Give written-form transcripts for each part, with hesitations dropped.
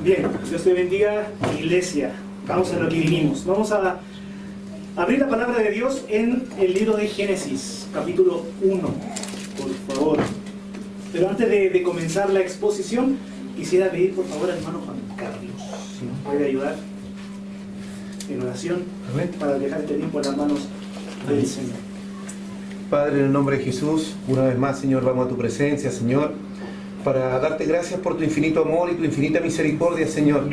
Bien, Dios te bendiga, iglesia. Vamos a lo que vinimos. Vamos a abrir la palabra de Dios en el libro de Génesis, capítulo 1, por favor. Pero antes de comenzar la exposición, quisiera pedir por favor al hermano Juan Carlos, si nos puede ayudar en oración para dejar este tiempo en las manos del Señor. Padre, en el nombre de Jesús, una vez más, Señor, vamos a tu presencia, Señor, para darte gracias por tu infinito amor y tu infinita misericordia, Señor.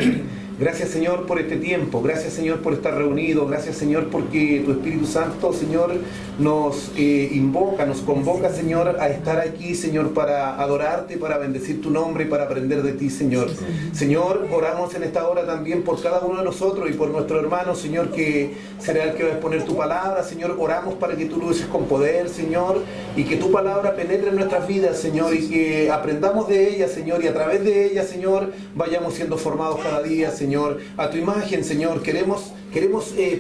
Gracias, Señor, por este tiempo. Gracias, Señor, por estar reunidos. Gracias, Señor, porque tu Espíritu Santo, Señor, nos invoca, nos convoca, Señor, a estar aquí, Señor, para adorarte, para bendecir tu nombre y para aprender de ti, Señor. Señor, oramos en esta hora también por cada uno de nosotros y por nuestro hermano, Señor, que será el que va a exponer tu palabra. Señor, oramos para que tú lo uses con poder, Señor, y que tu palabra penetre en nuestras vidas, Señor, y que aprendamos de ella, Señor, y a través de ella, Señor, vayamos siendo formados cada día, Señor, a tu imagen, Señor. Queremos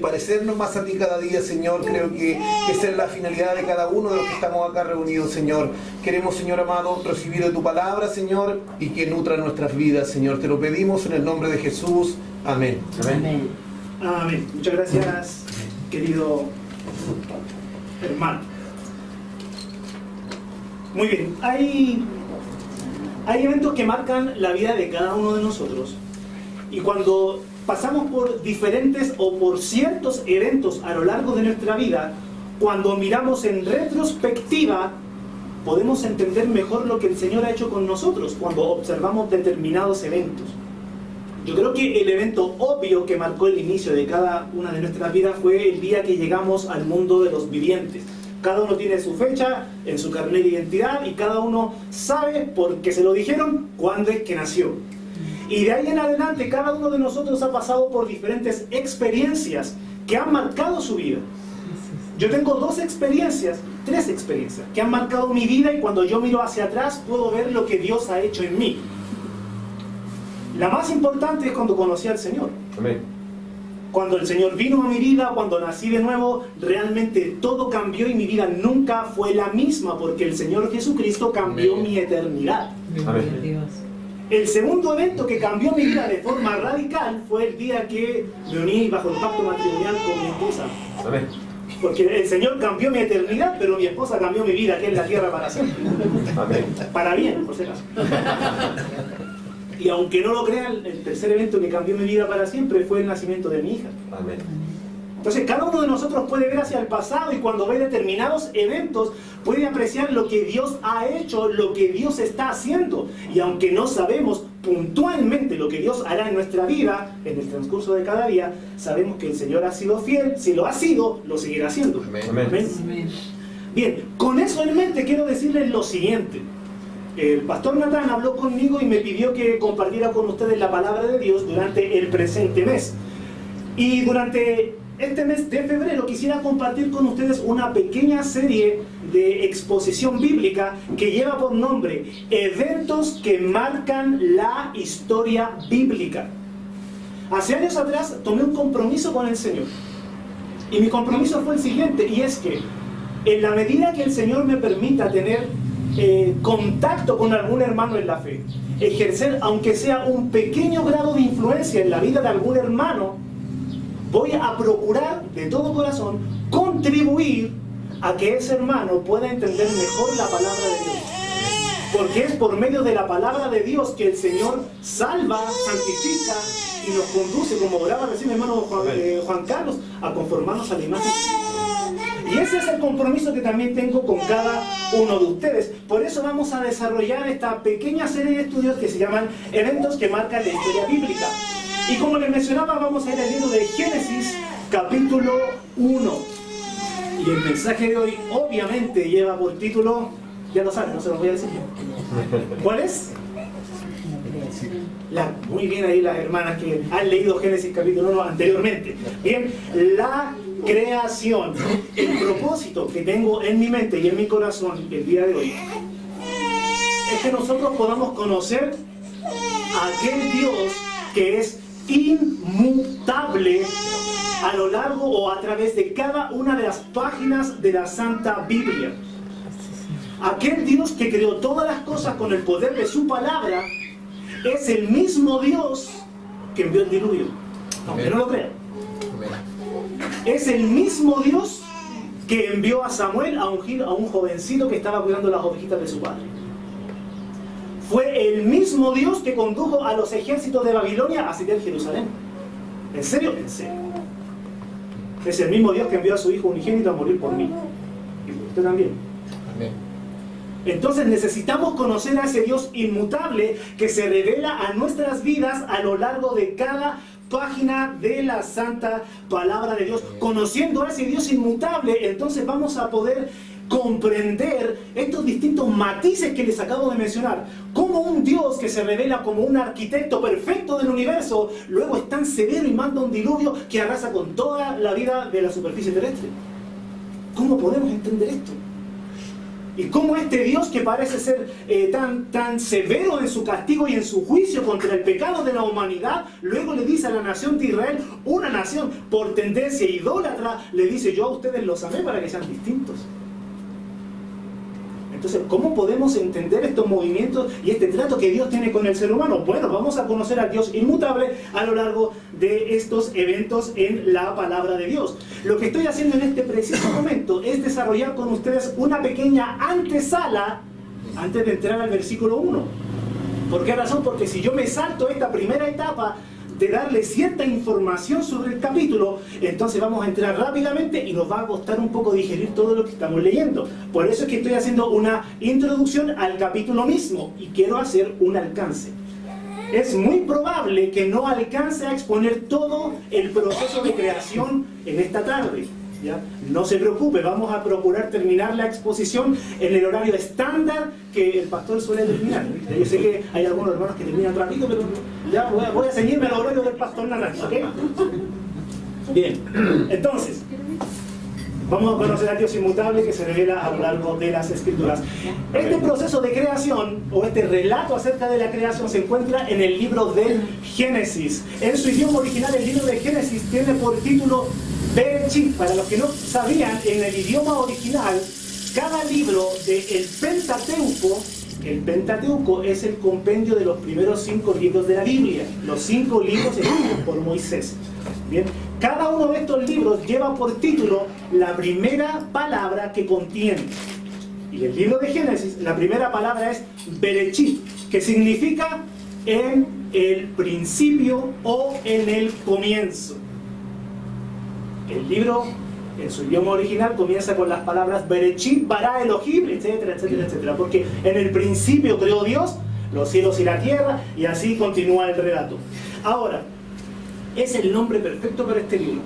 parecernos más a ti cada día, Señor. Creo que esa es la finalidad de cada uno de los que estamos acá reunidos, Señor. Queremos, Señor amado, recibir de tu palabra, Señor, y que nutra nuestras vidas, Señor. Te lo pedimos en el nombre de Jesús. Amén. Amén. Amén. Muchas gracias, querido hermano. Muy bien. Hay eventos que marcan la vida de cada uno de nosotros. Y cuando pasamos por diferentes o por ciertos eventos a lo largo de nuestra vida, cuando miramos en retrospectiva, podemos entender mejor lo que el Señor ha hecho con nosotros cuando observamos determinados eventos. Yo creo que el evento obvio que marcó el inicio de cada una de nuestras vidas fue el día que llegamos al mundo de los vivientes. Cada uno tiene su fecha en su carnet de identidad y cada uno sabe, porque se lo dijeron, cuándo es que nació. Y de ahí en adelante cada uno de nosotros ha pasado por diferentes experiencias que han marcado su vida. Yo tengo tres experiencias que han marcado mi vida, y cuando yo miro hacia atrás puedo ver lo que Dios ha hecho en mí. La más importante es cuando conocí al Señor. Amén. Cuando el Señor vino a mi vida, cuando nací de nuevo, realmente todo cambió y mi vida nunca fue la misma, porque el Señor Jesucristo cambió mi eternidad. Amén. El segundo evento que cambió mi vida de forma radical fue el día que me uní bajo el pacto matrimonial con mi esposa. Amén. Porque el Señor cambió mi eternidad, pero mi esposa cambió mi vida aquí en la tierra para siempre. Amén. Para bien, por si acaso. Y aunque no lo crean, el tercer evento que cambió mi vida para siempre fue el nacimiento de mi hija. Amén. Entonces cada uno de nosotros puede ver hacia el pasado, y cuando ve determinados eventos puede apreciar lo que Dios ha hecho, lo que Dios está haciendo. Y aunque no sabemos puntualmente lo que Dios hará en nuestra vida en el transcurso de cada día, sabemos que el Señor ha sido fiel. Si lo ha sido, lo seguirá haciendo. Amén. Amén. Bien, con eso en mente quiero decirles lo siguiente. El pastor Natán habló conmigo y me pidió que compartiera con ustedes la palabra de Dios durante el presente mes. Y durante este mes de febrero quisiera compartir con ustedes una pequeña serie de exposición bíblica que lleva por nombre Eventos que marcan la historia bíblica. Hace años atrás tomé un compromiso con el Señor. Y mi compromiso fue el siguiente, y es que en la medida que el Señor me permita tener contacto con algún hermano en la fe, ejercer aunque sea un pequeño grado de influencia en la vida de algún hermano, voy a procurar de todo corazón contribuir a que ese hermano pueda entender mejor la palabra de Dios. Porque es por medio de la palabra de Dios que el Señor salva, santifica y nos conduce, como oraba recién mi hermano Juan Carlos, a conformarnos a la imagen. Y ese es el compromiso que también tengo con cada uno de ustedes. Por eso vamos a desarrollar esta pequeña serie de estudios que se llaman Eventos que marcan la historia bíblica. Y como les mencionaba, vamos a ir al libro de Génesis, capítulo 1. Y el mensaje de hoy, obviamente, lleva por título, ya lo saben, no se los voy a decir yo. ¿Cuál es? Muy bien ahí las hermanas que han leído Génesis capítulo 1 anteriormente. Bien, la creación. El propósito que tengo en mi mente y en mi corazón el día de hoy es que nosotros podamos conocer a aquel Dios que es inmutable a lo largo o a través de cada una de las páginas de la Santa Biblia. Aquel Dios que creó todas las cosas con el poder de su palabra es el mismo Dios que envió el diluvio, aunque no lo crean. Es el mismo Dios que envió a Samuel a ungir a un jovencito que estaba cuidando las ovejitas de su padre. Fue el mismo Dios que condujo a los ejércitos de Babilonia a asediar Jerusalén. ¿En serio? En serio. Es el mismo Dios que envió a su Hijo unigénito a morir por mí. Y por usted también. Amén. Entonces necesitamos conocer a ese Dios inmutable que se revela a nuestras vidas a lo largo de cada página de la santa palabra de Dios. Conociendo a ese Dios inmutable, entonces vamos a poder comprender estos distintos matices que les acabo de mencionar. Como un Dios que se revela como un arquitecto perfecto del universo, luego es tan severo y manda un diluvio que arrasa con toda la vida de la superficie terrestre. ¿Cómo podemos entender esto? Y cómo este Dios que parece ser tan severo en su castigo y en su juicio contra el pecado de la humanidad, luego le dice a la nación de Israel, una nación por tendencia idólatra, le dice: yo a ustedes los amé para que sean distintos. Entonces, ¿cómo podemos entender estos movimientos y este trato que Dios tiene con el ser humano? Bueno, vamos a conocer al Dios inmutable a lo largo de estos eventos en la palabra de Dios. Lo que estoy haciendo en este preciso momento es desarrollar con ustedes una pequeña antesala antes de entrar al versículo 1. ¿Por qué razón? Porque si yo me salto esta primera etapa de darle cierta información sobre el capítulo, entonces vamos a entrar rápidamente y nos va a costar un poco digerir todo lo que estamos leyendo. Por eso es que estoy haciendo una introducción al capítulo mismo y quiero hacer un alcance. Es muy probable que no alcance a exponer todo el proceso de creación en esta tarde, ¿ya? No se preocupe, vamos a procurar terminar la exposición en el horario estándar que el pastor suele terminar. Yo sé que hay algunos hermanos que terminan rápido, pero ya voy a ceñirme al horario del pastor Naranjo, ¿ok? Bien, entonces, vamos a conocer al Dios inmutable que se revela a lo largo de las Escrituras. Este proceso de creación, o este relato acerca de la creación, se encuentra en el libro del Génesis. En su idioma original, el libro de Génesis tiene por título Bereshit. Para los que no sabían, en el idioma original, cada libro del Pentateuco, el Pentateuco es el compendio de los primeros 5 libros de la Biblia, los 5 libros escritos por Moisés. Bien, cada uno de estos libros lleva por título la primera palabra que contiene. Y el libro de Génesis, la primera palabra es Bereshit, que significa en el principio o en el comienzo. El libro, en su idioma original, comienza con las palabras Bereshit, bara Elohim, etcétera, etcétera, etcétera. Porque en el principio creó Dios los cielos y la tierra, y así continúa el relato. Ahora, es el nombre perfecto para este libro.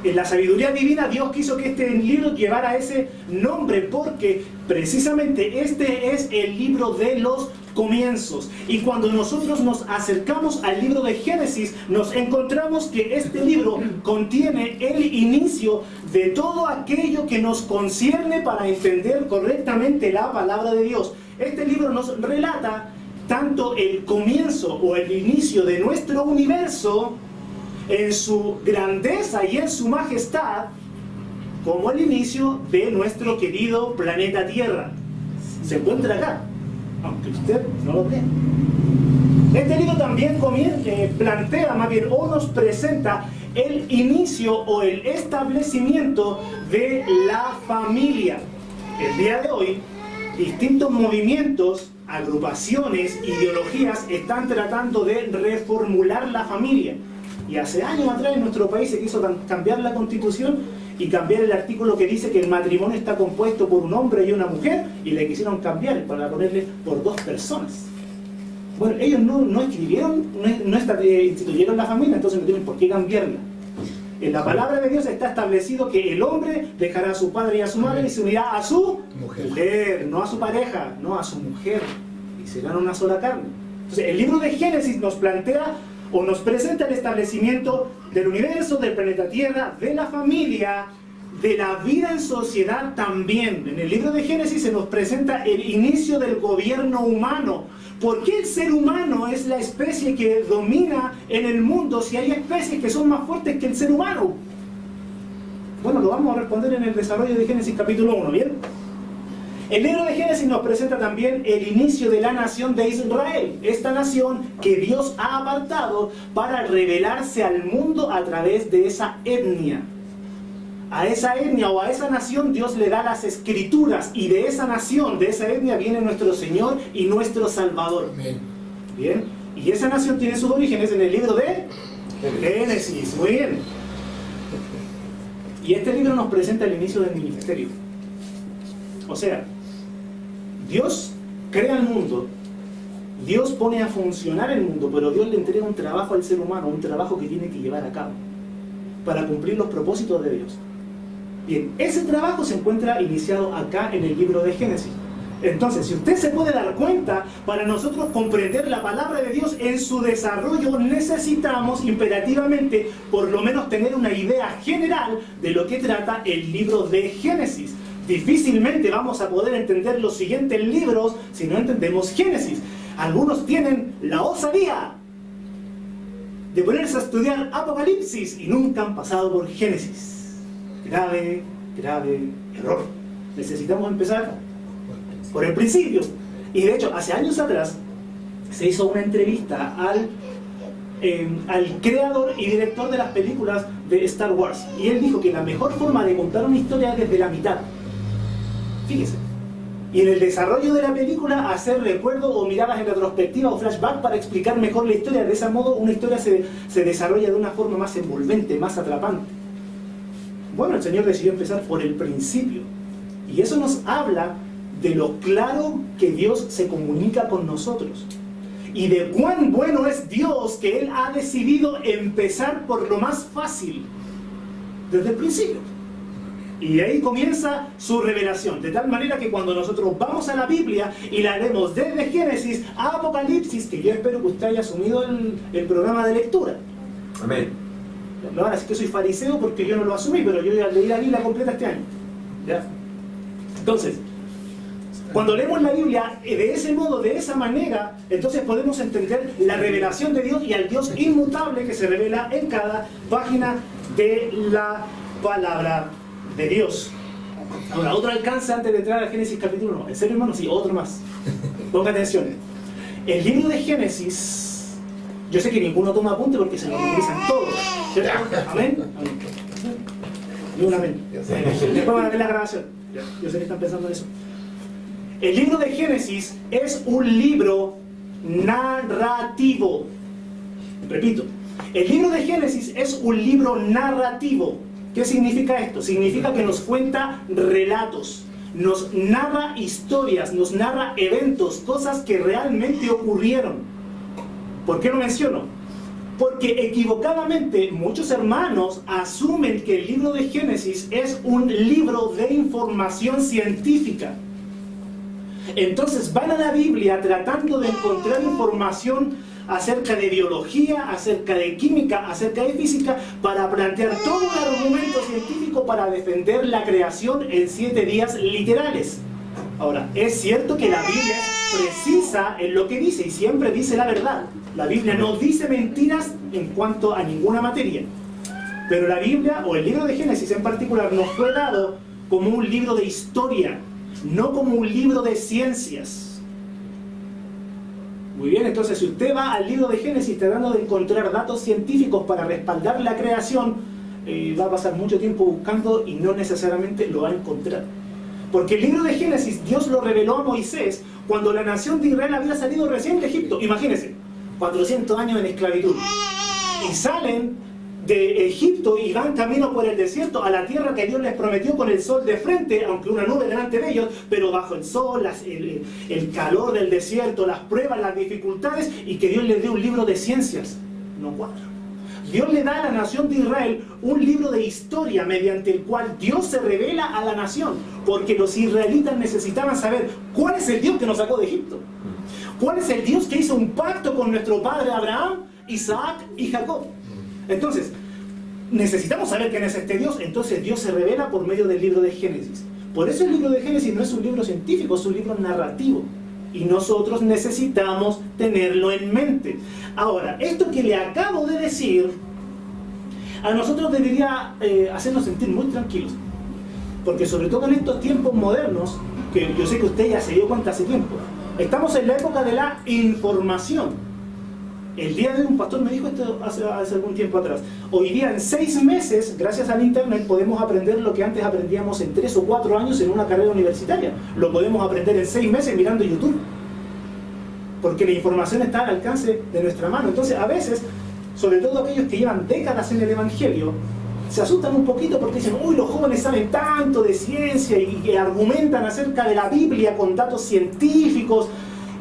En la sabiduría divina, Dios quiso que este libro llevara ese nombre porque precisamente este es el libro de los comienzos. Y cuando nosotros nos acercamos al libro de Génesis, nos encontramos que este libro contiene el inicio de todo aquello que nos concierne para entender correctamente la palabra de Dios. Este libro nos relata tanto el comienzo o el inicio de nuestro universo en su grandeza y en su majestad, como el inicio de nuestro querido planeta Tierra. Se encuentra acá, aunque usted no lo crea. Este libro también plantea, más bien, o nos presenta el inicio o el establecimiento de la familia. El día de hoy, distintos movimientos, agrupaciones, ideologías están tratando de reformular la familia. Y hace años atrás en nuestro país se quiso cambiar la Constitución y cambiar el artículo que dice que el matrimonio está compuesto por un hombre y una mujer, y le quisieron cambiar para ponerle por 2 personas. Bueno, ellos no escribieron, no instituyeron la familia, entonces no tienen por qué cambiarla. En la palabra de Dios está establecido que el hombre dejará a su padre y a su madre y se unirá a su mujer, no a su pareja, no a su mujer, y serán una sola carne. Entonces el libro de Génesis nos plantea o nos presenta el establecimiento del universo, del planeta Tierra, de la familia, de la vida en sociedad también. En el libro de Génesis se nos presenta el inicio del gobierno humano. ¿Por qué el ser humano es la especie que domina en el mundo si hay especies que son más fuertes que el ser humano? Bueno, lo vamos a responder en el desarrollo de Génesis capítulo 1, ¿bien? El libro de Génesis nos presenta también el inicio de la nación de Israel, esta nación que Dios ha apartado para revelarse al mundo a través de esa etnia. A esa etnia o a esa nación Dios le da las escrituras, y de esa nación, de esa etnia viene nuestro Señor y nuestro Salvador. Amén. Bien, y esa nación tiene sus orígenes en el libro de Génesis. Muy bien. Y este libro nos presenta el inicio del ministerio. O sea, Dios crea el mundo, Dios pone a funcionar el mundo, pero Dios le entrega un trabajo al ser humano, un trabajo que tiene que llevar a cabo para cumplir los propósitos de Dios. Bien, ese trabajo se encuentra iniciado acá en el libro de Génesis. Entonces, si usted se puede dar cuenta, para nosotros comprender la palabra de Dios en su desarrollo, necesitamos imperativamente por lo menos tener una idea general de lo que trata el libro de Génesis. Difícilmente vamos a poder entender los siguientes libros si no entendemos Génesis. Algunos tienen la osadía de ponerse a estudiar Apocalipsis y nunca han pasado por Génesis. Grave, grave error. Necesitamos empezar por el principio. Y de hecho, hace años atrás se hizo una entrevista al creador y director de las películas de Star Wars. Y él dijo que la mejor forma de contar una historia es desde la mitad. Fíjese. Y en el desarrollo de la película hacer recuerdos o miradas en retrospectiva o flashback para explicar mejor la historia. De ese modo una historia se desarrolla de una forma más envolvente, más atrapante. Bueno, el Señor decidió empezar por el principio. Y eso nos habla de lo claro que Dios se comunica con nosotros. Y de cuán bueno es Dios que Él ha decidido empezar por lo más fácil, desde el principio. Y ahí comienza su revelación, de tal manera que cuando nosotros vamos a la Biblia y la leemos desde Génesis a Apocalipsis, que yo espero que usted haya asumido el programa de lectura. Amén. No van a decir que soy fariseo porque yo no lo asumí, pero yo ya leí la Biblia completa este año. ¿Ya? Entonces, cuando leemos la Biblia de ese modo, de esa manera, entonces podemos entender la revelación de Dios y al Dios inmutable que se revela en cada página de la palabra de Dios. Ahora, otro alcance antes de entrar a Génesis capítulo 1. ¿En serio, hermano? Sí, otro más. Ponga atención. El libro de Génesis, yo sé que ninguno toma apunte porque se lo memorizan todos, ¿cierto? Amén. Amén. Y un amén. Después van a ver la grabación. Yo sé que están pensando en eso. El libro de Génesis es un libro narrativo. Repito, el libro de Génesis es un libro narrativo. ¿Qué significa esto? Significa que nos cuenta relatos, nos narra historias, nos narra eventos, cosas que realmente ocurrieron. ¿Por qué lo menciono? Porque equivocadamente muchos hermanos asumen que el libro de Génesis es un libro de información científica. Entonces van a la Biblia tratando de encontrar información acerca de biología, acerca de química, acerca de física, para plantear todo un argumento científico para defender la creación en 7 días literales. Ahora, es cierto que la Biblia es precisa en lo que dice y siempre dice la verdad. La Biblia no dice mentiras en cuanto a ninguna materia. Pero la Biblia, o el libro de Génesis en particular, nos fue dado como un libro de historia, no como un libro de ciencias. Muy bien, entonces si usted va al libro de Génesis tratando de encontrar datos científicos para respaldar la creación, va a pasar mucho tiempo buscando y no necesariamente lo va a encontrar. Porque el libro de Génesis Dios lo reveló a Moisés cuando la nación de Israel había salido recién de Egipto. Imagínense, 400 años en esclavitud. Y salen de Egipto y van camino por el desierto a la tierra que Dios les prometió con el sol de frente, aunque una nube delante de ellos, pero bajo el sol, el calor del desierto, las pruebas, las dificultades, y que Dios les dé un libro de ciencias. No cuadra. Dios le da a la nación de Israel un libro de historia mediante el cual Dios se revela a la nación, porque los israelitas necesitaban saber cuál es el Dios que nos sacó de Egipto, cuál es el Dios que hizo un pacto con nuestro padre Abraham, Isaac y Jacob. Entonces, necesitamos saber quién es este Dios. Entonces Dios se revela por medio del libro de Génesis. Por eso el libro de Génesis no es un libro científico, es un libro narrativo. Y nosotros necesitamos tenerlo en mente. Ahora, esto que le acabo de decir, a nosotros debería hacernos sentir muy tranquilos. Porque sobre todo en estos tiempos modernos, que yo sé que usted ya se dio cuenta hace tiempo. Estamos en la época de la información. El día de hoy un pastor me dijo esto hace algún tiempo atrás. Hoy día en 6 meses, gracias al internet, podemos aprender lo que antes aprendíamos en 3 o 4 años en una carrera universitaria. Lo podemos aprender en 6 meses mirando YouTube. Porque la información está al alcance de nuestra mano. Entonces a veces, sobre todo aquellos que llevan décadas en el Evangelio, se asustan un poquito porque dicen, uy, los jóvenes saben tanto de ciencia y que argumentan acerca de la Biblia con datos científicos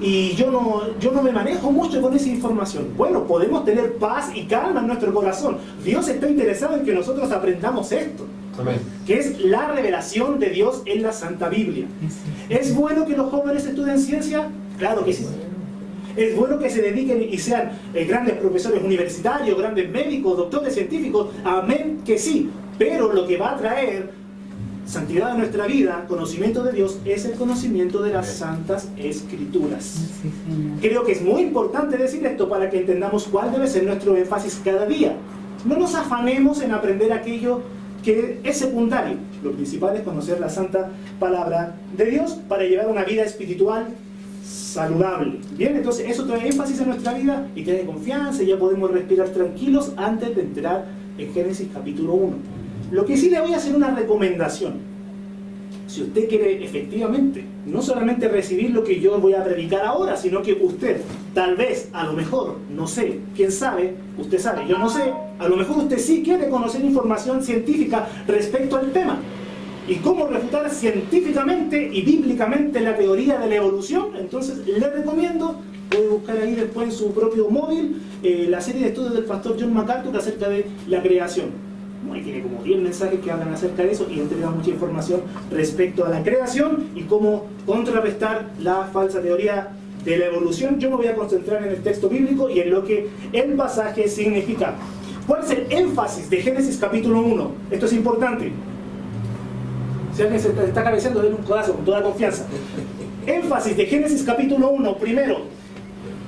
y yo no me manejo mucho con esa información. Bueno, podemos tener paz y calma en nuestro corazón. Dios está interesado en que nosotros aprendamos esto. Amén. Que es la revelación de Dios en la Santa Biblia. ¿Es bueno que los jóvenes estudien ciencia? Claro que sí. Es bueno que se dediquen y sean grandes profesores universitarios, grandes médicos, doctores científicos. Amén que sí. Pero lo que va a traer santidad a nuestra vida, conocimiento de Dios, es el conocimiento de las Santas Escrituras. Creo que es muy importante decir esto para que entendamos cuál debe ser nuestro énfasis cada día. No nos afanemos en aprender aquello que es secundario. Lo principal es conocer la santa palabra de Dios para llevar una vida espiritual saludable. Bien, entonces eso trae énfasis en nuestra vida y trae confianza y ya podemos respirar tranquilos antes de entrar en Génesis capítulo 1. Lo que sí le voy a hacer una recomendación. Si usted quiere efectivamente, no solamente recibir lo que yo voy a predicar ahora, sino que usted, tal vez, a lo mejor, no sé, quién sabe, usted sabe, yo no sé, a lo mejor usted sí quiere conocer información científica respecto al tema. Y cómo refutar científicamente y bíblicamente la teoría de la evolución, entonces le recomiendo, puede buscar ahí después en su propio móvil, la serie de estudios del pastor John MacArthur acerca de la creación. Ahí tiene como 10 mensajes que hablan acerca de eso y entrega mucha información respecto a la creación y cómo contrarrestar la falsa teoría de la evolución. Yo me voy a concentrar en el texto bíblico y en lo que el pasaje significa. ¿Cuál es el énfasis de Génesis capítulo 1? Esto es importante. Si alguien se está cabeceando, denle un codazo con toda confianza. Énfasis de Génesis capítulo 1. Primero,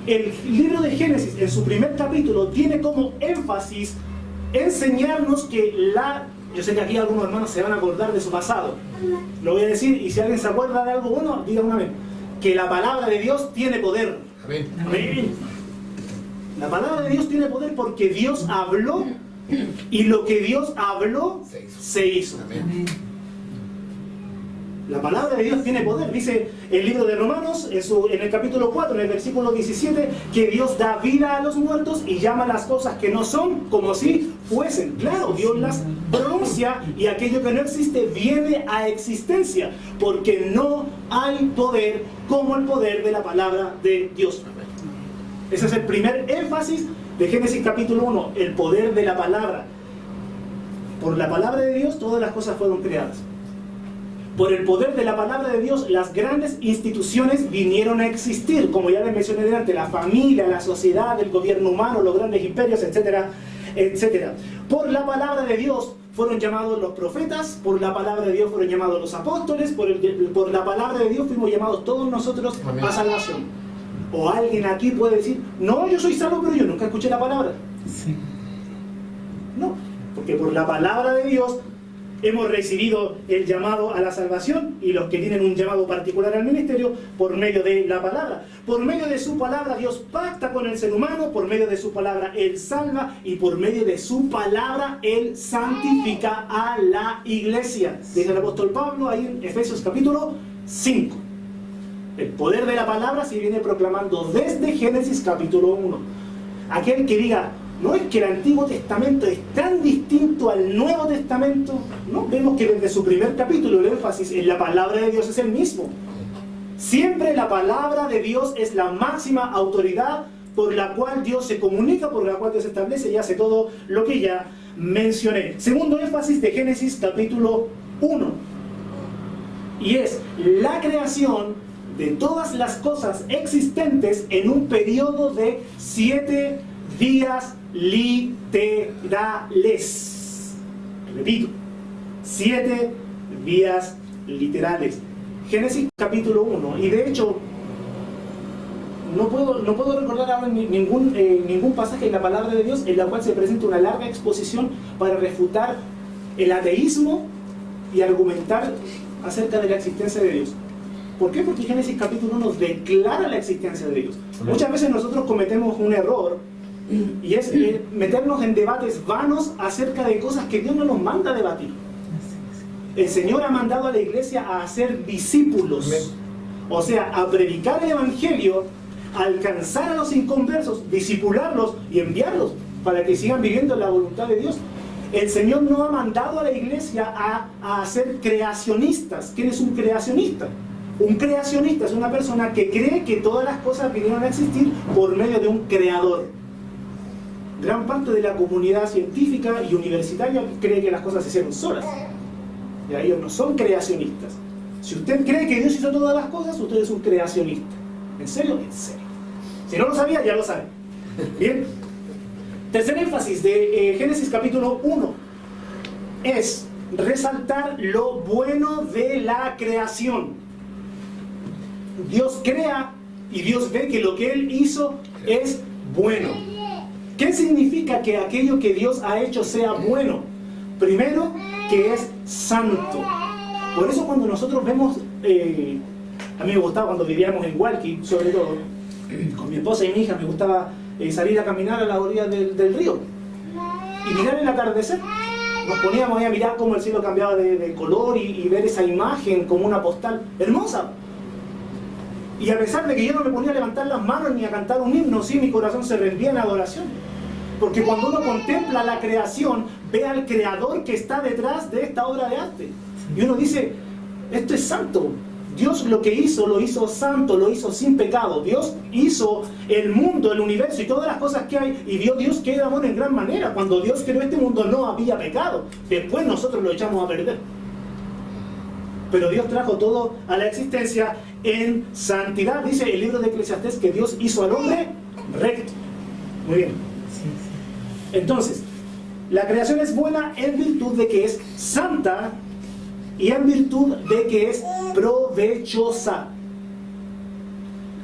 el libro de Génesis en su primer capítulo tiene como énfasis enseñarnos que yo sé que aquí algunos hermanos se van a acordar de su pasado, lo voy a decir, y si alguien se acuerda de algo bueno, diga una vez, que la palabra de Dios tiene poder. Amén. Amén. La palabra de Dios tiene poder porque Dios habló y lo que Dios habló se hizo. Amén. La palabra de Dios tiene poder. Dice el libro de Romanos, en el capítulo 4, en el versículo 17, que Dios da vida a los muertos y llama las cosas que no son como si fuesen. Claro, Dios las pronuncia y aquello que no existe viene a existencia, porque no hay poder como el poder de la palabra de Dios. Ese es el primer énfasis de Génesis capítulo 1, el poder de la palabra. Por la palabra de Dios todas las cosas fueron creadas. Por el poder de la palabra de Dios, las grandes instituciones vinieron a existir, como ya les mencioné delante, la familia, la sociedad, el gobierno humano, los grandes imperios, etcétera, etcétera. Por la palabra de Dios fueron llamados los profetas, por la palabra de Dios fueron llamados los apóstoles, por la palabra de Dios fuimos llamados todos nosotros a salvación. O alguien aquí puede decir, no, yo soy salvo, pero yo nunca escuché la palabra. Sí. No, porque por la palabra de Dios hemos recibido el llamado a la salvación y los que tienen un llamado particular al ministerio por medio de la palabra. Por medio de su palabra Dios pacta con el ser humano, por medio de su palabra Él salva y por medio de su palabra Él santifica a la iglesia. Dice el apóstol Pablo ahí en Efesios capítulo 5. El poder de la palabra se viene proclamando desde Génesis capítulo 1. Aquel que diga, no es que el Antiguo Testamento es tan distinto al Nuevo Testamento, no, vemos que desde su primer capítulo el énfasis en la palabra de Dios es el mismo. Siempre la palabra de Dios es la máxima autoridad por la cual Dios se comunica, por la cual Dios establece y hace todo lo que ya mencioné. Segundo énfasis de Génesis capítulo 1, y es la creación de todas las cosas existentes en un periodo de 7 días literales. Repito, 7 días literales. Génesis capítulo 1. Y de hecho, no puedo recordar ahora ningún pasaje en la palabra de Dios en la cual se presenta una larga exposición para refutar el ateísmo y argumentar acerca de la existencia de Dios. ¿Por qué? Porque Génesis capítulo 1 declara la existencia de Dios. Muchas veces nosotros cometemos un error y es meternos en debates vanos acerca de cosas que Dios no nos manda a debatir. El Señor ha mandado a la iglesia a hacer discípulos, o sea, a predicar el Evangelio, a alcanzar a los inconversos, discipularlos y enviarlos para que sigan viviendo la voluntad de Dios. El Señor no ha mandado a la iglesia a ser creacionistas. ¿Quién es un creacionista? Un creacionista es una persona que cree que todas las cosas vinieron a existir por medio de un creador. Gran parte de la comunidad científica y universitaria cree que las cosas se hicieron solas. Y ellos no son creacionistas. Si usted cree que Dios hizo todas las cosas, usted es un creacionista. ¿En serio? En serio. Si no lo sabía, ya lo sabe. Bien. Tercer énfasis de Génesis capítulo 1 es resaltar lo bueno de la creación. Dios crea y Dios ve que lo que Él hizo es bueno. ¿Qué significa que aquello que Dios ha hecho sea bueno? Primero, que es santo. Por eso cuando nosotros vemos, a mí me gustaba cuando vivíamos en Hualqui, sobre todo, con mi esposa y mi hija, me gustaba salir a caminar a la orilla del río y mirar el atardecer. Nos poníamos ahí a mirar cómo el cielo cambiaba de color y ver esa imagen como una postal hermosa. Y a pesar de que yo no me ponía a levantar las manos ni a cantar un himno, sí, mi corazón se rendía en adoración. Porque cuando uno contempla la creación, ve al creador que está detrás de esta obra de arte. Y uno dice, esto es santo. Dios lo hizo santo, lo hizo sin pecado. Dios hizo el mundo, el universo y todas las cosas que hay. Y vio Dios que era amor en gran manera. Cuando Dios creó este mundo no había pecado. Después nosotros lo echamos a perder. Pero Dios trajo todo a la existencia en santidad. Dice el libro de Eclesiastés que Dios hizo al hombre recto. Muy bien. Entonces, la creación es buena en virtud de que es santa y en virtud de que es provechosa.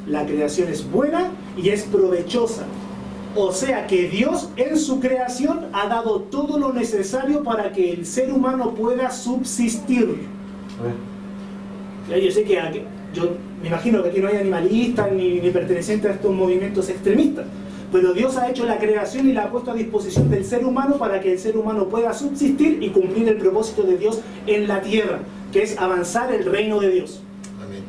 La creación es buena y es provechosa. O sea que Dios en su creación ha dado todo lo necesario para que el ser humano pueda subsistir. Yo sé que yo me imagino que aquí no hay animalistas ni pertenecientes a estos movimientos extremistas. Pero Dios ha hecho la creación y la ha puesto a disposición del ser humano para que el ser humano pueda subsistir y cumplir el propósito de Dios en la tierra, que es avanzar el reino de Dios. Amén.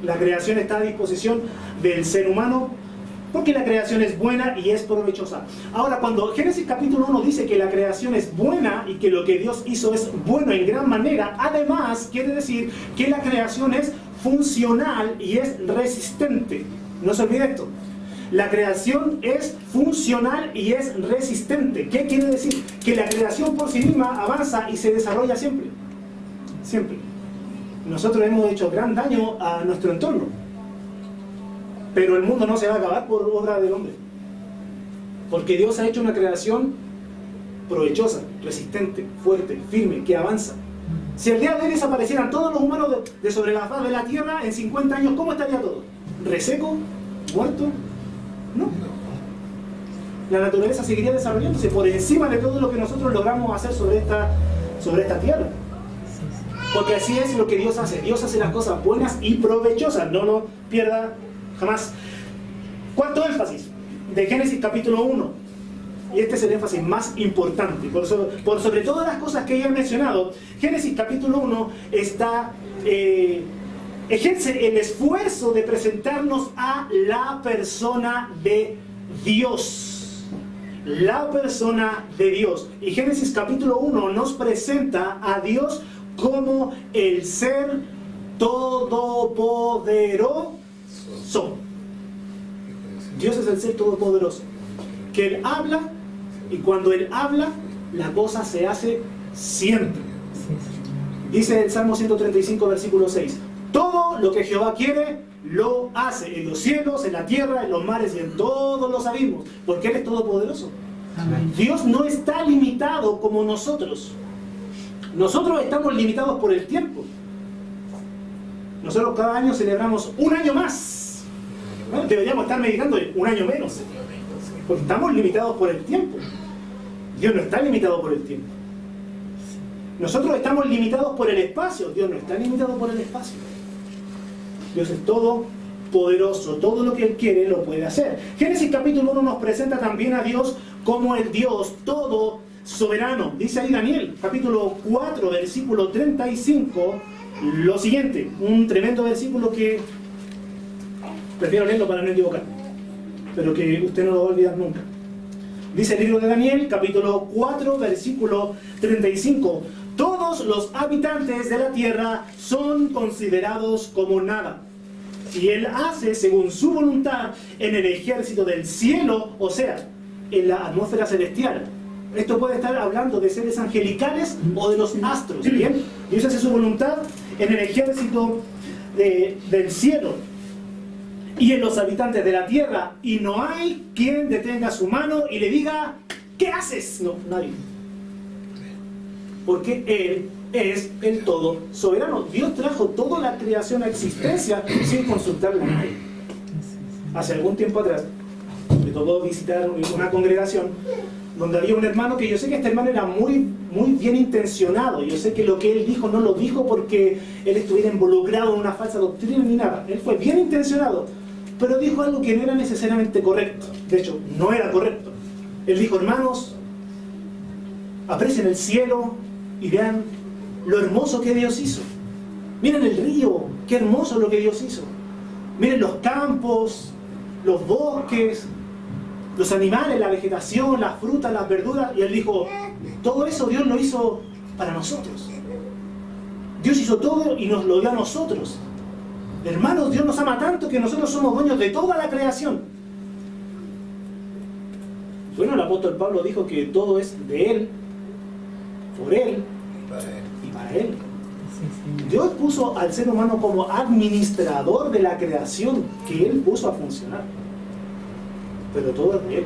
La creación está a disposición del ser humano porque la creación es buena y es provechosa. Ahora, cuando Génesis capítulo 1 dice que la creación es buena y que lo que Dios hizo es bueno en gran manera, además quiere decir que la creación es funcional y es resistente. No se olvide esto. La creación es funcional y es resistente. ¿Qué quiere decir? Que la creación por sí misma avanza y se desarrolla siempre. Siempre. Nosotros hemos hecho gran daño a nuestro entorno. Pero el mundo no se va a acabar por obra del hombre. Porque Dios ha hecho una creación provechosa, resistente, fuerte, firme, que avanza. Si el día de hoy desaparecieran todos los humanos de sobre la faz de la tierra, en 50 años, ¿cómo estaría todo? ¿Reseco? ¿Muerto? No. La naturaleza seguiría desarrollándose por encima de todo lo que nosotros logramos hacer sobre esta tierra. Porque así es lo que Dios hace. Dios hace las cosas buenas y provechosas. No lo pierda jamás. Cuarto énfasis de Génesis capítulo 1. Y este es el énfasis más importante. Por sobre todas las cosas que ya he mencionado, Génesis capítulo 1 ejerce el esfuerzo de presentarnos a la persona de Dios. La persona de Dios. Y Génesis capítulo 1 nos presenta a Dios como el ser todopoderoso. Dios es el ser todopoderoso. Que Él habla y cuando Él habla, la cosa se hace siempre. Dice el Salmo 135, versículo 6. Todo lo que Jehová quiere, lo hace. En los cielos, en la tierra, en los mares y en todos los abismos. Porque Él es todopoderoso. Amén. Dios no está limitado como nosotros. Nosotros estamos limitados por el tiempo. Nosotros cada año celebramos un año más. Bueno, deberíamos estar meditando un año menos. Porque estamos limitados por el tiempo. Dios no está limitado por el tiempo. Nosotros estamos limitados por el espacio. Dios no está limitado por el espacio. Dios es todopoderoso, todo lo que Él quiere lo puede hacer. Génesis capítulo 1 nos presenta también a Dios como el Dios todo soberano. Dice ahí Daniel, capítulo 4, versículo 35, lo siguiente, un tremendo versículo que prefiero leerlo para no equivocarme, pero que usted no lo va a olvidar nunca. Dice el libro de Daniel, capítulo 4, versículo 35, todos los habitantes de la tierra son considerados como nada, y Él hace según su voluntad en el ejército del cielo, o sea, en la atmósfera celestial. Esto puede estar hablando de seres angelicales o de los astros, ¿bien? Dios hace su voluntad en el ejército del cielo y en los habitantes de la tierra, y no hay quien detenga su mano y le diga, ¿qué haces? No, nadie. Porque Él es el todo soberano. Dios trajo toda la creación a existencia sin consultarle a nadie. Hace algún tiempo atrás me tocó visitar una congregación donde había un hermano que yo sé que este hermano era muy bien intencionado. Yo sé que lo que él dijo no lo dijo porque él estuviera involucrado en una falsa doctrina ni nada. Él fue bien intencionado, pero dijo algo que no era necesariamente correcto. De hecho, no era correcto. Él dijo, hermanos, aprecien el cielo y vean lo hermoso que Dios hizo. Miren el río, qué hermoso lo que Dios hizo. Miren los campos, los bosques, los animales, la vegetación, las frutas, las verduras. Y él dijo, todo eso Dios lo hizo para nosotros. Dios hizo todo y nos lo dio a nosotros. Hermanos, Dios nos ama tanto que nosotros somos dueños de toda la creación. Bueno, el apóstol Pablo dijo que todo es de Él, por Él y para Él. Dios puso al ser humano como administrador de la creación que Él puso a funcionar. Pero todo es de Él.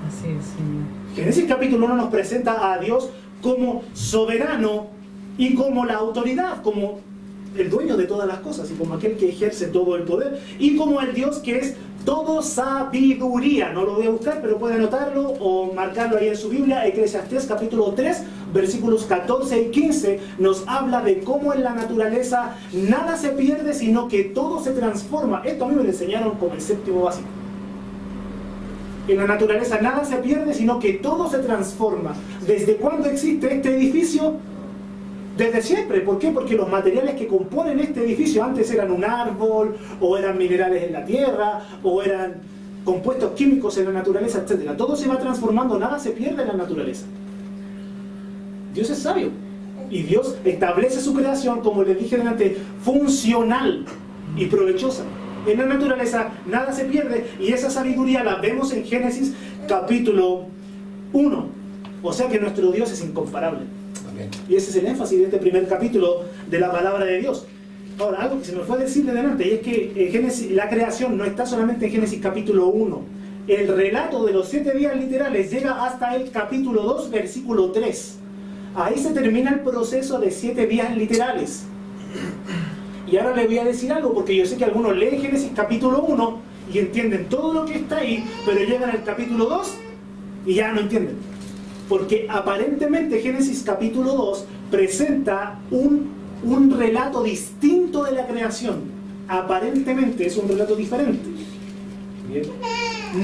Así es, Señor. Génesis capítulo 1 nos presenta a Dios como soberano y como la autoridad, como el dueño de todas las cosas y como aquel que ejerce todo el poder, y como el Dios que es todo sabiduría. No lo voy a buscar, pero puede anotarlo o marcarlo ahí en su Biblia. Eclesiastés capítulo 3, versículos 14 y 15 nos habla de cómo en la naturaleza nada se pierde, sino que todo se transforma. Esto a mí me lo enseñaron como el séptimo básico. En la naturaleza nada se pierde, sino que todo se transforma. ¿Desde cuándo existe este edificio? Desde siempre. ¿Por qué? Porque los materiales que componen este edificio antes eran un árbol, o eran minerales en la tierra, o eran compuestos químicos en la naturaleza, etc. Todo se va transformando, nada se pierde en la naturaleza. Dios es sabio. Y Dios establece su creación, como les dije delante, funcional y provechosa. En la naturaleza nada se pierde, y esa sabiduría la vemos en Génesis capítulo 1. O sea que nuestro Dios es incomparable. Amén. Y ese es el énfasis de este primer capítulo de la palabra de Dios. Ahora, algo que se me fue a decir de delante, y es que la creación no está solamente en Génesis capítulo 1. El relato de los 7 días literales llega hasta el capítulo 2, versículo 3. Ahí se termina el proceso de 7 días literales. Y ahora les voy a decir algo, porque yo sé que algunos leen Génesis capítulo 1 y entienden todo lo que está ahí, pero llegan al capítulo 2 y ya no entienden. Porque aparentemente Génesis capítulo 2 presenta un relato distinto de la creación. Aparentemente es un relato diferente. Bien.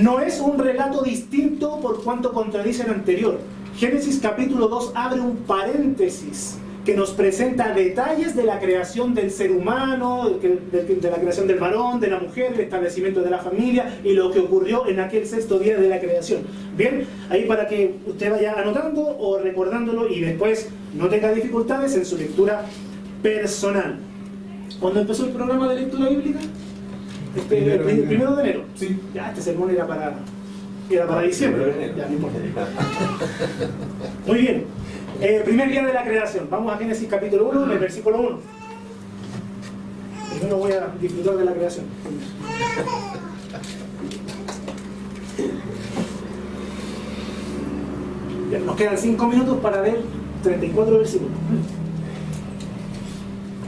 No es un relato distinto por cuanto contradice el anterior. Génesis capítulo 2 abre un paréntesis que nos presenta detalles de la creación del ser humano, de la creación del varón, de la mujer, el establecimiento de la familia y lo que ocurrió en aquel 6º día de la creación. Bien, ahí para que usted vaya anotando o recordándolo y después no tenga dificultades en su lectura personal. ¿Cuándo empezó el programa de lectura bíblica? El 1 de enero. Sí. Ya, este sermón era para diciembre. Ya, no importa. Muy bien. Primer día de la creación. Vamos a Génesis capítulo 1, el versículo 1. Primero voy a disfrutar de la creación. Ya, nos quedan 5 minutos para ver 34 versículos.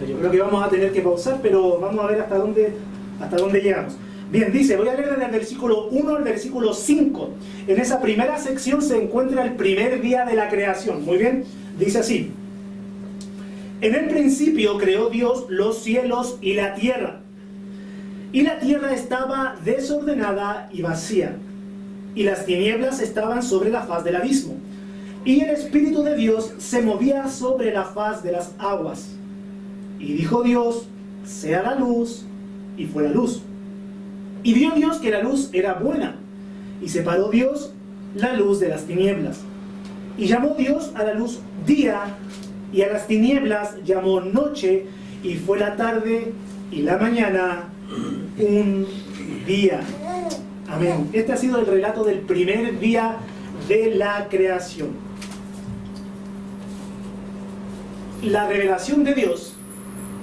Yo creo que vamos a tener que pausar, pero vamos a ver hasta dónde llegamos. Bien, dice, voy a leer desde el versículo 1 al versículo 5. En esa primera sección se encuentra el primer día de la creación. Muy bien, dice así. En el principio creó Dios los cielos y la tierra. y la tierra estaba desordenada y vacía, y las tinieblas estaban sobre la faz del abismo, y el Espíritu de Dios se movía sobre la faz de las aguas. Y dijo Dios: sea la luz, y fue la luz. Y vio Dios que la luz era buena, y separó Dios la luz de las tinieblas. Y llamó Dios a la luz día, y a las tinieblas llamó noche, y fue la tarde y la mañana un día. Amén. Este ha sido el relato del primer día de la creación. La revelación de Dios,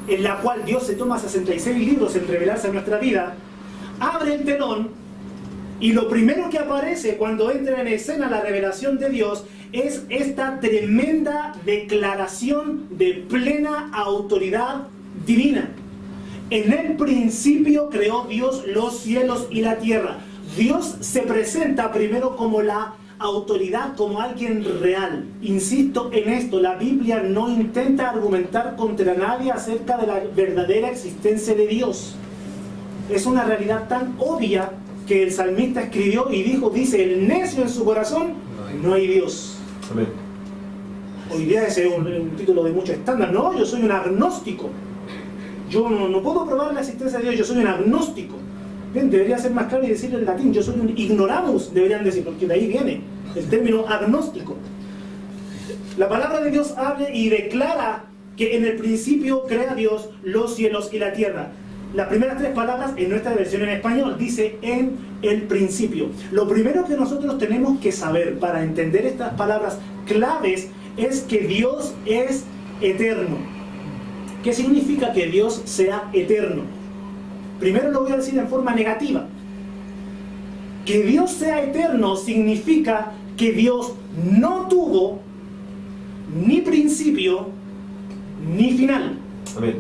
en la cual Dios se toma 66 libros en revelarse a nuestra vida, abre el telón, y lo primero que aparece cuando entra en escena la revelación de Dios es esta tremenda declaración de plena autoridad divina. En el principio creó Dios los cielos y la tierra. Dios se presenta primero como la autoridad, como alguien real. Insisto en esto, la Biblia no intenta argumentar contra nadie acerca de la verdadera existencia de Dios. Es una realidad tan obvia que el salmista escribió y dice: el necio en su corazón, no hay Dios. Amén. Hoy día ese es un título de mucho estándar. No, yo soy un agnóstico. Yo no puedo probar la existencia de Dios, yo soy un agnóstico. Bien, debería ser más claro y decirlo en latín: yo soy un ignoramus, deberían decir, porque de ahí viene el término agnóstico. La palabra de Dios habla y declara que en el principio crea Dios los cielos y la tierra. Las primeras tres palabras en nuestra versión en español dice: en el principio. Lo primero que nosotros tenemos que saber para entender estas palabras claves es que Dios es eterno. ¿Qué significa que Dios sea eterno? Primero lo voy a decir en forma negativa. Que Dios sea eterno significa que Dios no tuvo ni principio ni final. Amén.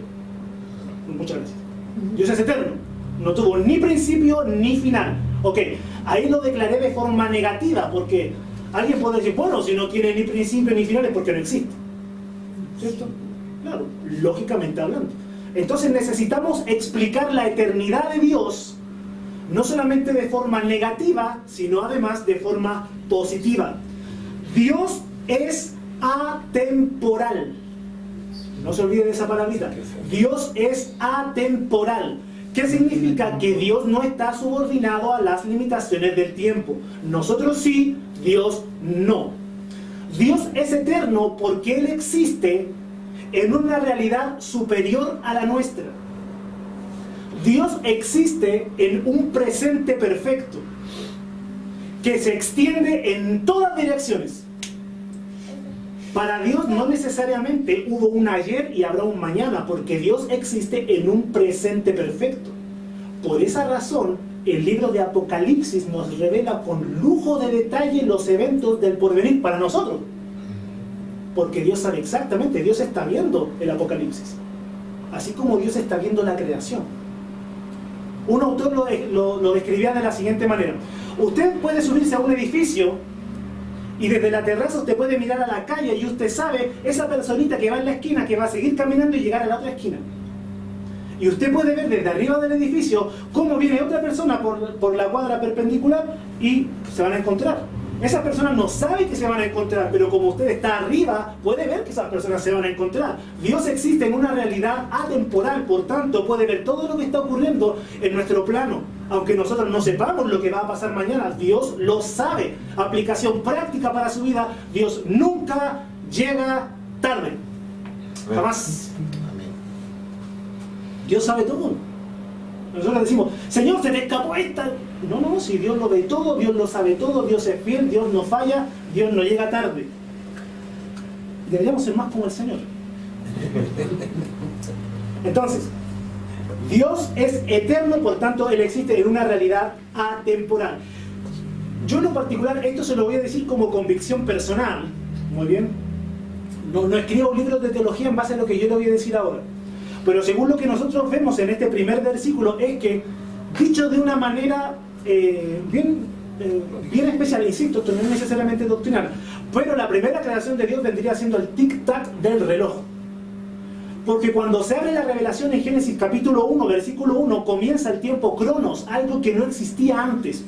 Muchas gracias. Dios es eterno. No tuvo ni principio ni final. Ok, ahí lo declaré de forma negativa, porque alguien puede decir: bueno, si no tiene ni principio ni final es porque no existe. ¿Cierto? Claro, lógicamente hablando. Entonces necesitamos explicar la eternidad de Dios, no solamente de forma negativa, sino además de forma positiva. Dios es atemporal. No se olvide de esa palabrita. Dios es atemporal. ¿Qué significa? Que Dios no está subordinado a las limitaciones del tiempo. Nosotros sí, Dios no. Dios es eterno porque Él existe en una realidad superior a la nuestra. Dios existe en un presente perfecto que se extiende en todas direcciones. Para Dios no necesariamente hubo un ayer y habrá un mañana, porque Dios existe en un presente perfecto. Por esa razón, el libro de Apocalipsis nos revela con lujo de detalle los eventos del porvenir para nosotros. Porque Dios sabe exactamente, Dios está viendo el Apocalipsis, así como Dios está viendo la creación. Un autor lo describía de la siguiente manera: usted puede subirse a un edificio y desde la terraza usted puede mirar a la calle y usted sabe esa personita que va en la esquina que va a seguir caminando y llegar a la otra esquina. Y usted puede ver desde arriba del edificio cómo viene otra persona por la cuadra perpendicular y se van a encontrar. Esas personas no saben que se van a encontrar, pero como usted está arriba, puede ver que esas personas se van a encontrar. Dios existe en una realidad atemporal, por tanto puede ver todo lo que está ocurriendo en nuestro plano. Aunque nosotros no sepamos lo que va a pasar mañana, Dios lo sabe. Aplicación práctica para su vida: Dios nunca llega tarde. Jamás. Dios sabe todo. Nosotros decimos: Señor, se te escapó esta. No, si Dios lo ve todo, Dios lo sabe todo, Dios es fiel, Dios no falla, Dios no llega tarde. Deberíamos ser más como el Señor. Entonces, Dios es eterno, por tanto Él existe en una realidad atemporal. Yo en lo particular, esto se lo voy a decir como convicción personal. Muy bien. No escribo libros de teología en base a lo que yo le voy a decir ahora. Pero según lo que nosotros vemos en este primer versículo, es que, dicho de una manera bien especial, insisto, esto no es necesariamente doctrinal, pero la primera creación de Dios vendría siendo el tic-tac del reloj. Porque cuando se abre la revelación en Génesis capítulo 1, versículo 1, comienza el tiempo Cronos, algo que no existía antes.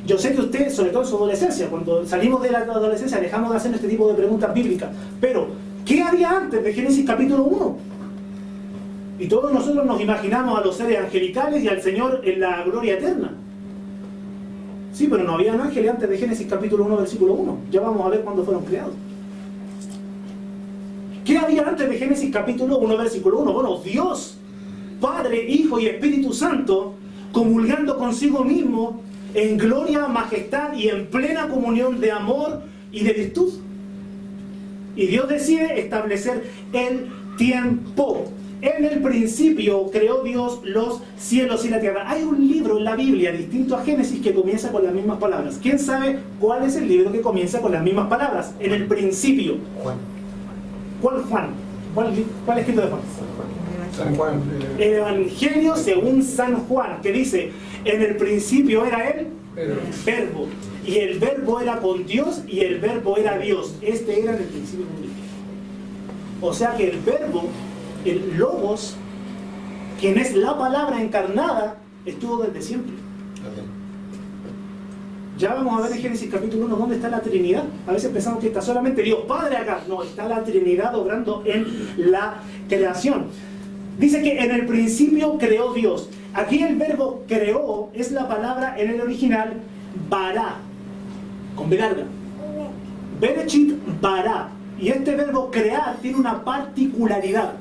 Yo sé que usted, sobre todo en su adolescencia, cuando salimos de la adolescencia, dejamos de hacer este tipo de preguntas bíblicas. Pero, ¿qué había antes de Génesis capítulo 1? Y todos nosotros nos imaginamos a los seres angelicales y al Señor en la gloria eterna. Sí, pero no habían ángeles antes de Génesis capítulo 1, versículo 1. Ya vamos a ver cuándo fueron creados. ¿Qué había antes de Génesis capítulo 1, versículo 1? Bueno, Dios, Padre, Hijo y Espíritu Santo, comulgando consigo mismo en gloria, majestad y en plena comunión de amor y de virtud. Y Dios decide establecer el tiempo. En el principio creó Dios los cielos y la tierra. Hay un libro en la Biblia distinto a Génesis que comienza con las mismas palabras. ¿Quién sabe cuál es el libro que comienza con las mismas palabras? En el principio. Juan. ¿Cuál Juan? ¿Cuál escrito de Juan? San Juan. El Evangelio según San Juan, que dice, en el principio era el verbo, y el verbo era con Dios, y el verbo era Dios. Este era en el principio con Dios. O sea que el verbo, el logos, quien es la palabra encarnada, estuvo desde siempre. Ya vamos a ver en Génesis capítulo 1 dónde está la Trinidad. A veces pensamos que está solamente Dios Padre acá. No, está la Trinidad obrando en la creación. Dice que en el principio creó Dios. Aquí el verbo creó es la palabra en el original bara, con B larga. Berechit bara. Y este verbo crear tiene una particularidad.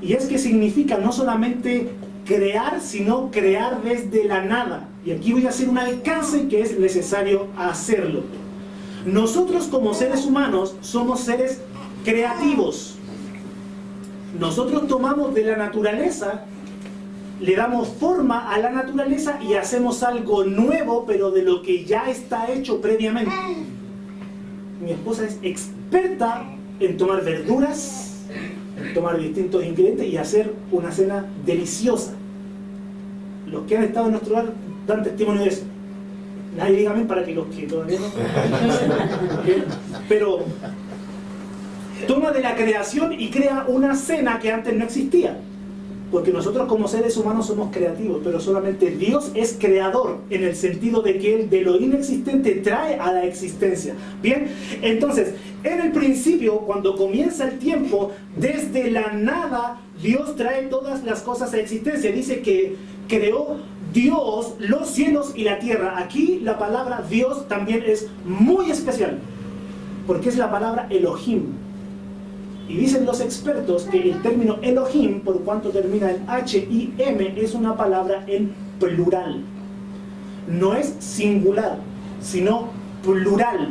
Y es que significa no solamente crear, sino crear desde la nada. Y aquí voy a hacer un alcance que es necesario hacerlo. Nosotros como seres humanos somos seres creativos. Nosotros tomamos de la naturaleza, le damos forma a la naturaleza y hacemos algo nuevo, pero de lo que ya está hecho previamente. Mi esposa es experta en tomar verduras, en tomar distintos ingredientes y hacer una cena deliciosa. Los que han estado en nuestro hogar dan testimonio de eso. Nadie diga amén para que los que todavía no. Pero toma de la creación y crea una cena que antes no existía. Porque nosotros como seres humanos somos creativos, pero solamente Dios es creador, en el sentido de que Él de lo inexistente trae a la existencia. Bien, entonces, en el principio, cuando comienza el tiempo, desde la nada, Dios trae todas las cosas a existencia. Dice que creó Dios los cielos y la tierra. Aquí la palabra Dios también es muy especial, porque es la palabra Elohim. Y dicen los expertos que el término Elohim, por cuanto termina en H-I-M, es una palabra en plural. No es singular, sino plural.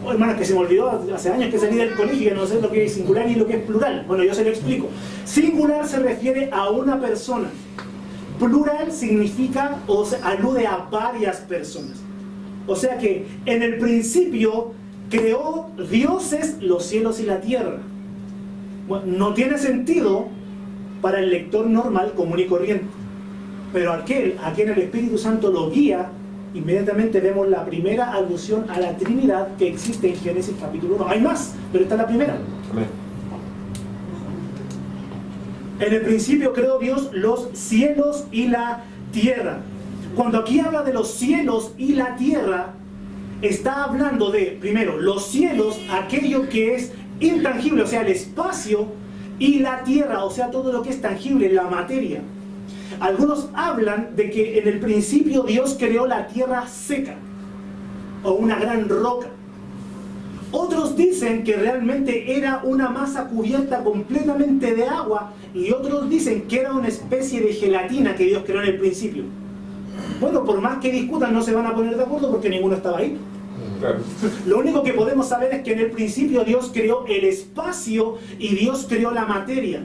Oh, hermano, que se me olvidó, hace años que salí del colegio y que no sé lo que es singular y lo que es plural. Bueno, yo se lo explico. Singular se refiere a una persona. Plural significa o se alude a varias personas. O sea que en el principio creó dioses los cielos y la tierra. Bueno, no tiene sentido para el lector normal, común y corriente. Pero aquel a quien el Espíritu Santo lo guía, inmediatamente vemos la primera alusión a la Trinidad que existe en Génesis capítulo 1. Hay más, pero esta es la primera. Amén. En el principio creó Dios los cielos y la tierra. Cuando aquí habla de los cielos y la tierra, está hablando de, primero, los cielos, aquello que es intangible, o sea, el espacio, y la tierra, o sea, todo lo que es tangible, la materia. Algunos hablan de que en el principio Dios creó la tierra seca, o una gran roca. Otros dicen que realmente era una masa cubierta completamente de agua, y otros dicen que era una especie de gelatina que Dios creó en el principio. Bueno, por más que discutan, no se van a poner de acuerdo porque ninguno estaba ahí. Claro. Lo único que podemos saber es que en el principio Dios creó el espacio y Dios creó la materia.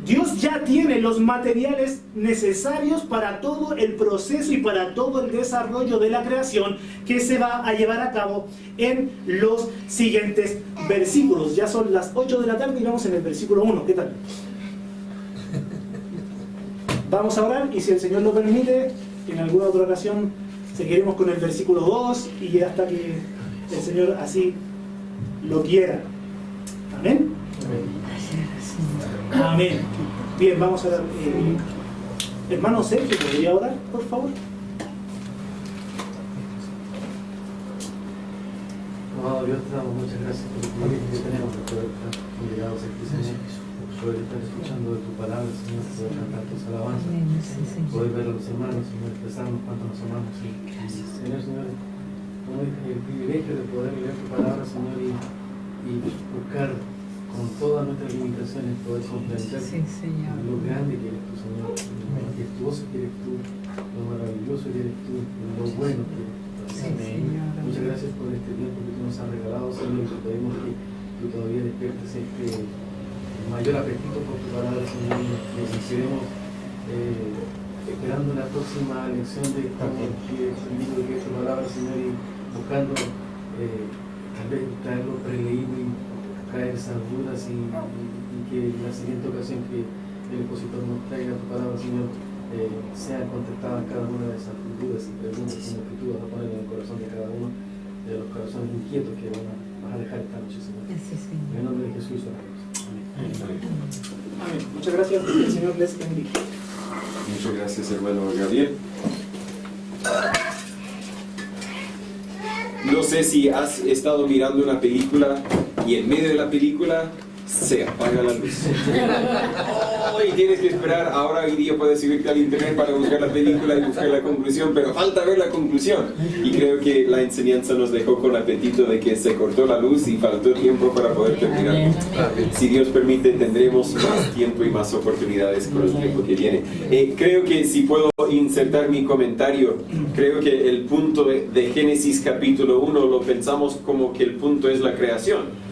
Dios ya tiene los materiales necesarios para todo el proceso y para todo el desarrollo de la creación que se va a llevar a cabo en los siguientes versículos. Ya son las 8 de la tarde y vamos en el versículo 1. ¿Qué tal? Vamos a orar y si el Señor lo permite, en alguna otra ocasión seguiremos con el versículo 2 y hasta que el Señor así lo quiera. Amén. Amén. Bien, vamos a dar. Hermano Sergio, ¿podría orar, por favor? Amado Dios, te damos muchas gracias por el privilegio que tenemos de poder estar llegados aquí, Señor, poder estar escuchando de tu palabra, Señor, poder cantar tus alabanzas, poder ver a los hermanos, Señor, expresarnos cuánto nos amamos. Señor, como el privilegio de poder leer tu palabra, Señor, y buscar con todas nuestras limitaciones poder comprender lo grande que eres tú, Señor, lo majestuoso que eres tú, lo maravilloso que eres tú, lo bueno que eres tú. Muchas gracias por este tiempo que tú nos has regalado, Señor, y te pedimos que tú todavía despiertes mayor apetito por tu palabra, Señor, y nos quedemos esperando la próxima lección de este libro que es tu palabra, Señor, y buscando tal vez traerlo preleído y caer esas dudas y que la siguiente ocasión que el expositor nos traiga tu palabra, Señor, sean contestadas cada una de esas dudas y preguntas, Señor, que tú vas a poner en el corazón de cada uno de los corazones inquietos que vas a dejar esta noche, Señor. En el nombre de Jesús, oramos. Amén. Amén. Muchas gracias. El Señor les bendiga. Muchas gracias, hermano Gabriel. No sé si has estado mirando una película y en medio de la película se apaga la luz. Oh, y tienes que esperar. Ahora hoy día puedes subirte al internet para buscar la película y buscar la conclusión, pero falta ver la conclusión. Y creo que la enseñanza nos dejó con apetito de que se cortó la luz y faltó tiempo para poder terminar. Si Dios permite, tendremos más tiempo y más oportunidades con el tiempo que viene. Creo que si puedo insertar mi comentario, creo que el punto de Génesis capítulo 1 lo pensamos como que el punto es la creación.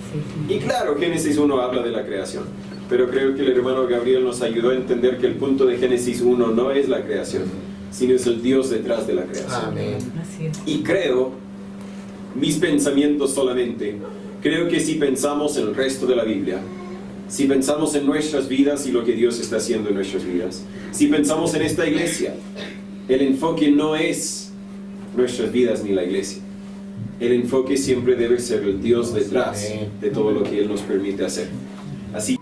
Y claro, Génesis 1 habla de la creación, pero creo que el hermano Gabriel nos ayudó a entender que el punto de Génesis 1 no es la creación, sino es el Dios detrás de la creación. Amén. Y creo, mis pensamientos solamente, creo que si pensamos en el resto de la Biblia, si pensamos en nuestras vidas y lo que Dios está haciendo en nuestras vidas, si pensamos en esta iglesia, el enfoque no es nuestras vidas ni la iglesia. El enfoque siempre debe ser el Dios detrás de todo lo que Él nos permite hacer. Así,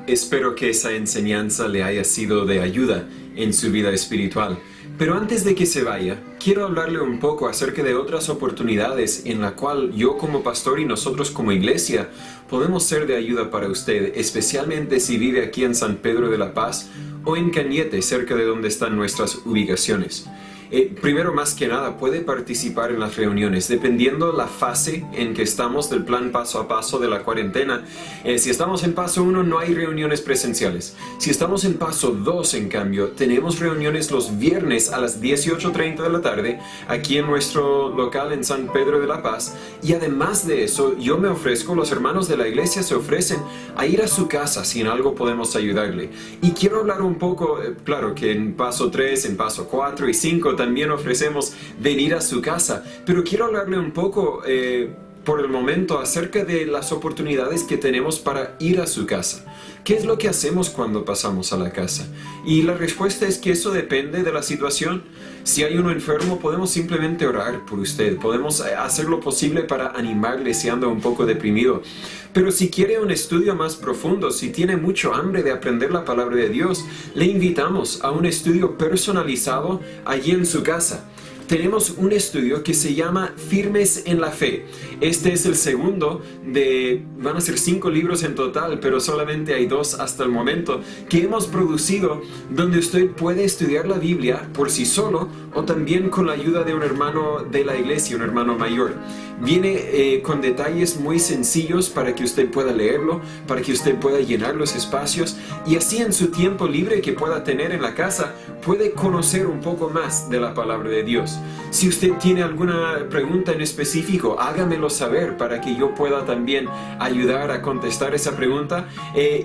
espero que esa enseñanza le haya sido de ayuda en su vida espiritual. Pero antes de que se vaya, quiero hablarle un poco acerca de otras oportunidades en la cual yo como pastor y nosotros como iglesia podemos ser de ayuda para usted, especialmente si vive aquí en San Pedro de la Paz o en Cañete, cerca de donde están nuestras ubicaciones. Primero, más que nada, puede participar en las reuniones, dependiendo la fase en que estamos del plan paso a paso de la cuarentena. Si estamos en paso 1, no hay reuniones presenciales. Si estamos en paso 2, en cambio, tenemos reuniones los viernes a las 18:30 de la tarde, aquí en nuestro local en San Pedro de la Paz. Y además de eso, yo me ofrezco, los hermanos de la iglesia se ofrecen a ir a su casa si en algo podemos ayudarle. Y quiero hablar un poco, claro que en paso 3, en paso 4 y 5, también ofrecemos venir a su casa, pero quiero hablarle un poco por el momento acerca de las oportunidades que tenemos para ir a su casa. ¿Qué es lo que hacemos cuando pasamos a la casa? Y la respuesta es que eso depende de la situación. Si hay uno enfermo, podemos simplemente orar por usted. Podemos hacer lo posible para animarle si anda un poco deprimido. Pero si quiere un estudio más profundo, si tiene mucho hambre de aprender la palabra de Dios, le invitamos a un estudio personalizado allí en su casa. Tenemos un estudio que se llama Firmes en la Fe. Este es el segundo van a ser 5 libros en total, pero solamente hay 2 hasta el momento, que hemos producido, donde usted puede estudiar la Biblia por sí solo o también con la ayuda de un hermano de la iglesia, un hermano mayor. Viene con detalles muy sencillos para que usted pueda leerlo, para que usted pueda llenar los espacios y así en su tiempo libre que pueda tener en la casa, puede conocer un poco más de la palabra de Dios. Si usted tiene alguna pregunta en específico, hágamelo saber para que yo pueda también ayudar a contestar esa pregunta.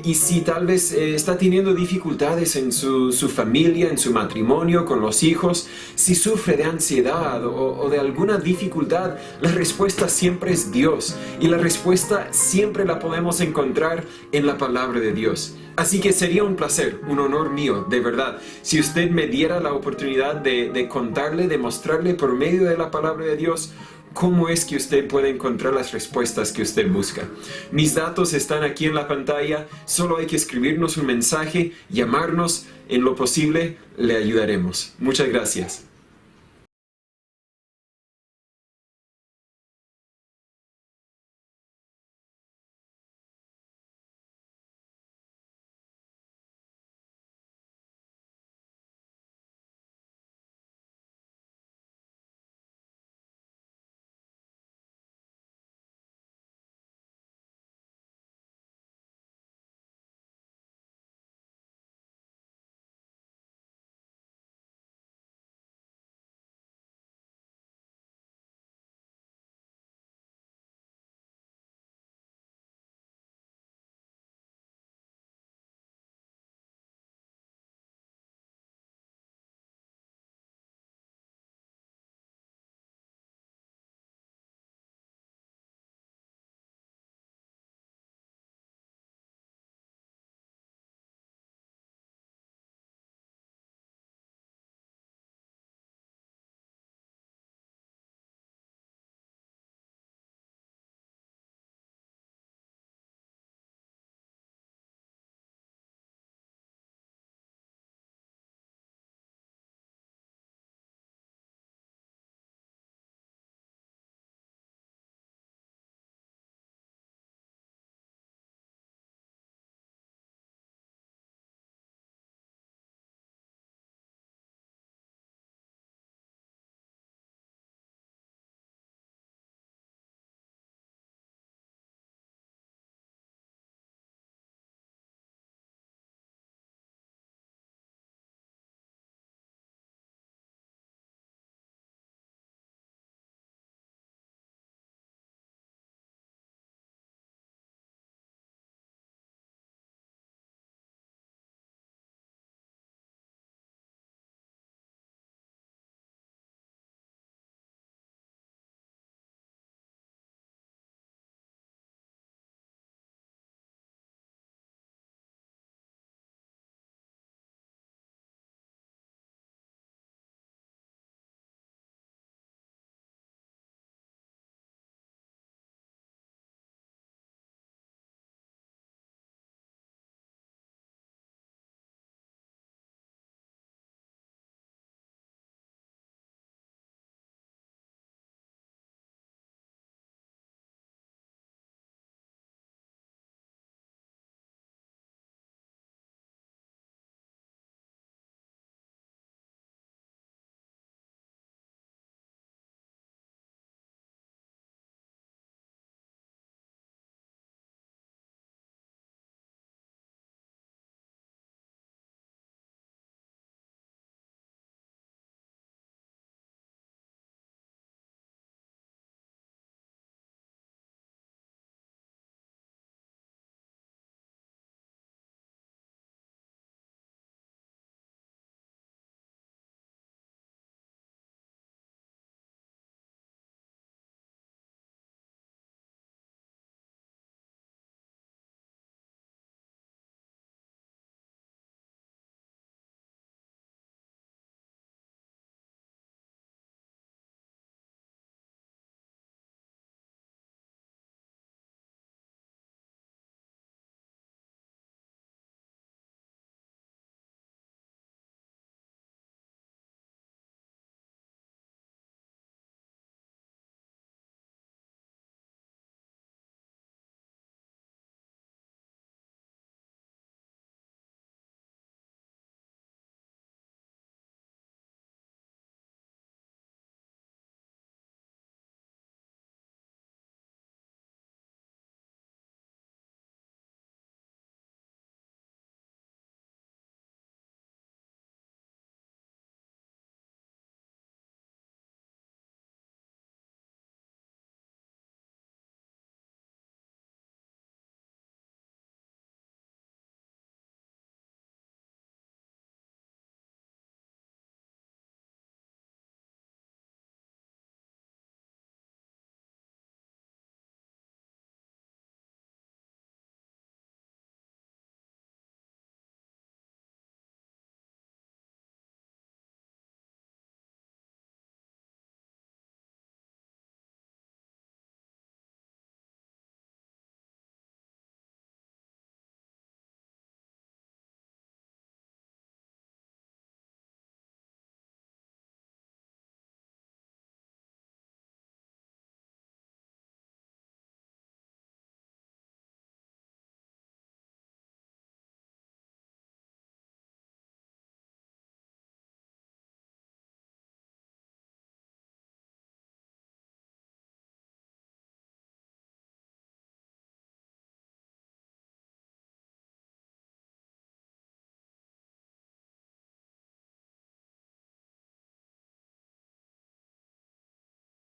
Y si tal vez está teniendo dificultades en su familia, en su matrimonio, con los hijos, si sufre de ansiedad o de alguna dificultad, la respuesta siempre es Dios. Y la respuesta siempre la podemos encontrar en la palabra de Dios. Así que sería un placer, un honor mío, de verdad, si usted me diera la oportunidad de contarle, de mostrarle por medio de la palabra de Dios cómo es que usted puede encontrar las respuestas que usted busca. Mis datos están aquí en la pantalla, solo hay que escribirnos un mensaje, llamarnos, en lo posible le ayudaremos. Muchas gracias.